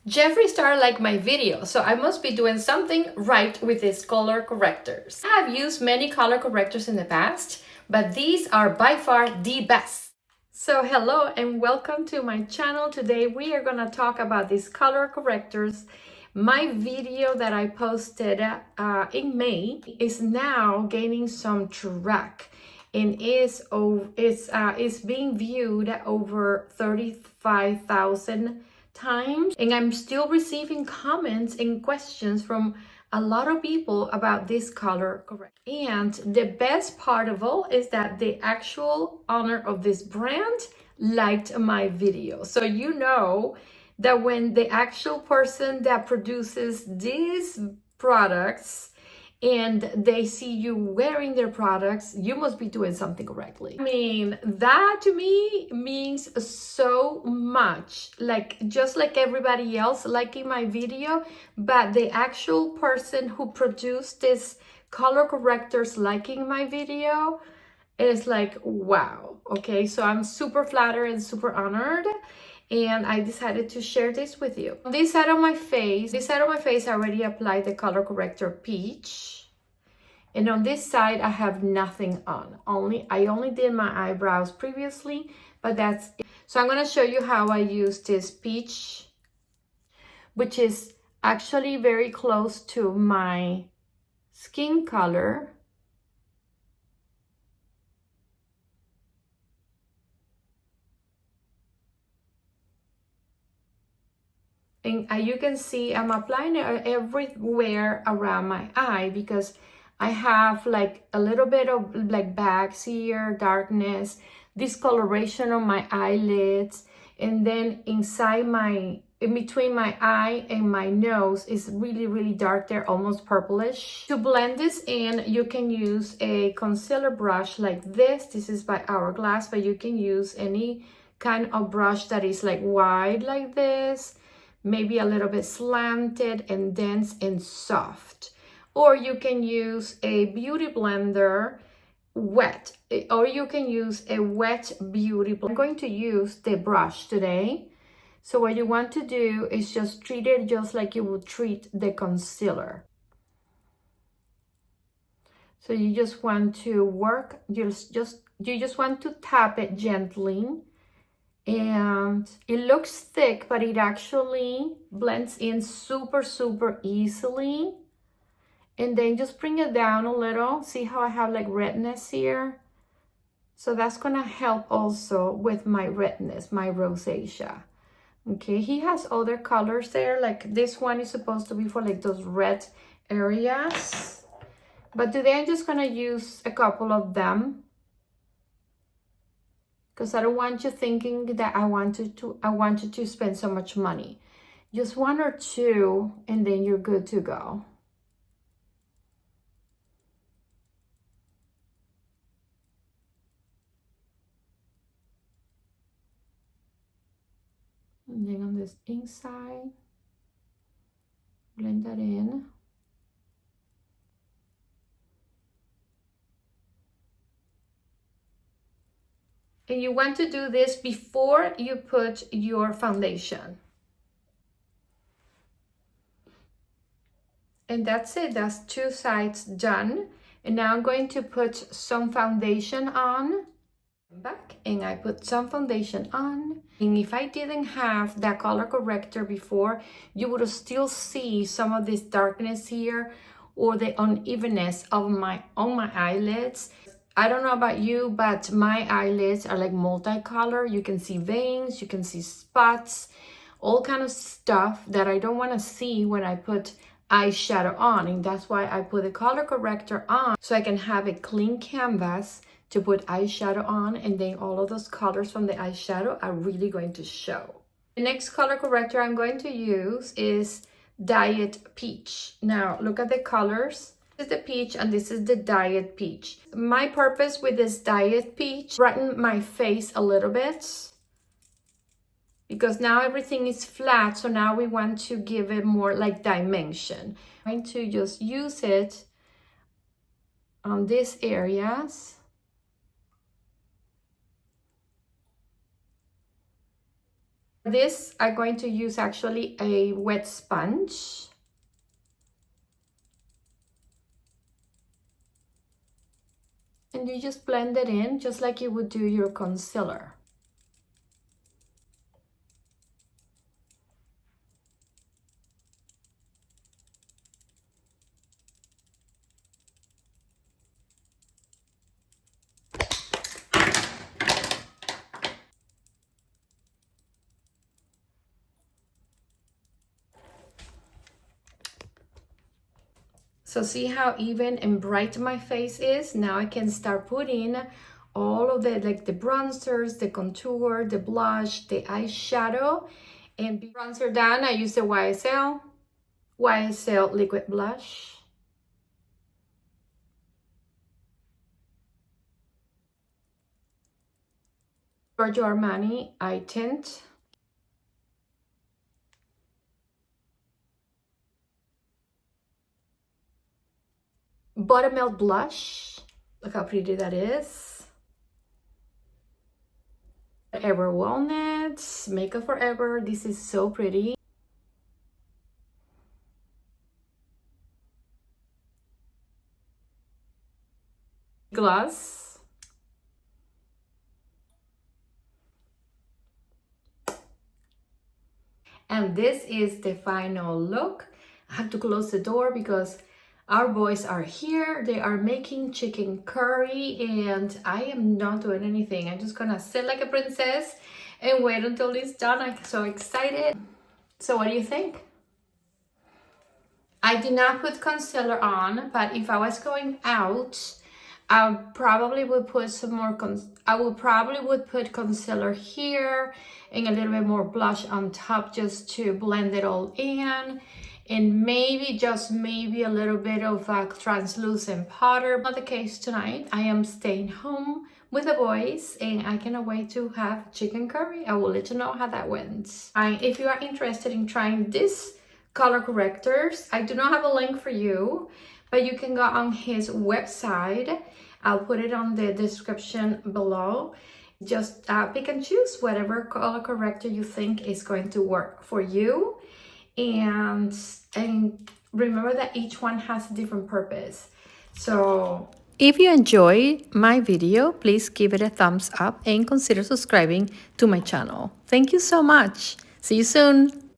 Jeffree Star liked my video, so I must be doing something right with these color correctors. I have used many color correctors in the past, but these are by far the best. So hello and welcome to my channel. Today we are going to talk about these color correctors. My video that I posted in May is now gaining some track and is being viewed over 35,000 times, and I'm still receiving comments and questions from a lot of people about this color correct. And the best part of all is that the actual owner of this brand liked my video. So you know that when the actual person that produces these products and they see you wearing their products, you must be doing something correctly. I mean, that to me means so much. Like, just like everybody else liking my video, but the actual person who produced this color correctors liking my video is like, wow. Okay, so I'm super flattered and super honored, and I decided to share this with you. On this side of my face, I already applied the color corrector Peach. And on this side, I have nothing on. I only did my eyebrows previously, but that's it. So I'm gonna show you how I use this Peach, which is actually very close to my skin color. And you can see I'm applying it everywhere around my eye because I have like a little bit of like bags here, darkness, discoloration on my eyelids, and then in between my eye and my nose is really dark there, almost purplish. To blend this in, you can use a concealer brush like this. This is by Hourglass, but you can use any kind of brush that is like wide like this, maybe a little bit slanted and dense and soft. Or you can use a beauty blender wet, or you can use a wet beauty blender. I'm going to use the brush today. So what you want to do is just treat it just like you would treat the concealer. So you just want to work, you just want to tap it gently. And it looks thick, but it actually blends in super easily. And then just bring it down a little. See how I have like redness here? So that's gonna help also with my redness, my rosacea. Okay, he has other colors there, like this one is supposed to be for like those red areas. But today I'm just gonna use a couple of them, because I don't want you thinking that I wanted to spend so much money. Just one or two, and then you're good to go. And then on this inside, blend that in. And you want to do this before you put your foundation. And that's it, that's two sides done. And now I'm going to put some foundation on. Back, and I put some foundation on. And if I didn't have that color corrector before, you would still see some of this darkness here or the unevenness of my eyelids. I don't know about you, but my eyelids are like multicolor. You can see veins, you can see spots, all kind of stuff that I don't want to see when I put eyeshadow on. And that's why I put the color corrector on, so I can have a clean canvas to put eyeshadow on, and then all of those colors from the eyeshadow are really going to show. The next color corrector I'm going to use is Diet Peach. Now look at the colors. This is the peach and this is the Diet Peach. My purpose with this Diet Peach, brighten my face a little bit, because now everything is flat, so now we want to give it more like dimension. I'm going to just use it on these areas. This, I'm going to use actually a wet sponge. And you just blend it in just like you would do your concealer. So see how even and bright my face is? Now I can start putting all of the, like the bronzers, the contour, the blush, the eyeshadow, and bronzer down. I use the YSL liquid blush. Giorgio Armani eye tint. Buttermilk blush. Look how pretty that is. Forever Walnuts, Makeup Forever. This is so pretty. Gloss. And this is the final look. I have to close the door because our boys are here. They are making chicken curry and I am not doing anything. I'm just gonna sit like a princess and wait until it's done. I'm so excited. So what do you think? I did not put concealer on, but if I was going out, I probably would put some more, I would probably put concealer here and a little bit more blush on top just to blend it all in. And maybe, just maybe a little bit of translucent powder. Not the case tonight. I am staying home with the boys and I cannot wait to have chicken curry. I will let you know how that went. If you are interested in trying this color correctors, I do not have a link for you, but you can go on his website. I'll put it on the description below. Just pick and choose whatever color corrector you think is going to work for you. And remember that each one has a different purpose. So if you enjoyed my video, please give it a thumbs up and consider subscribing to my channel. Thank you so much. See you soon.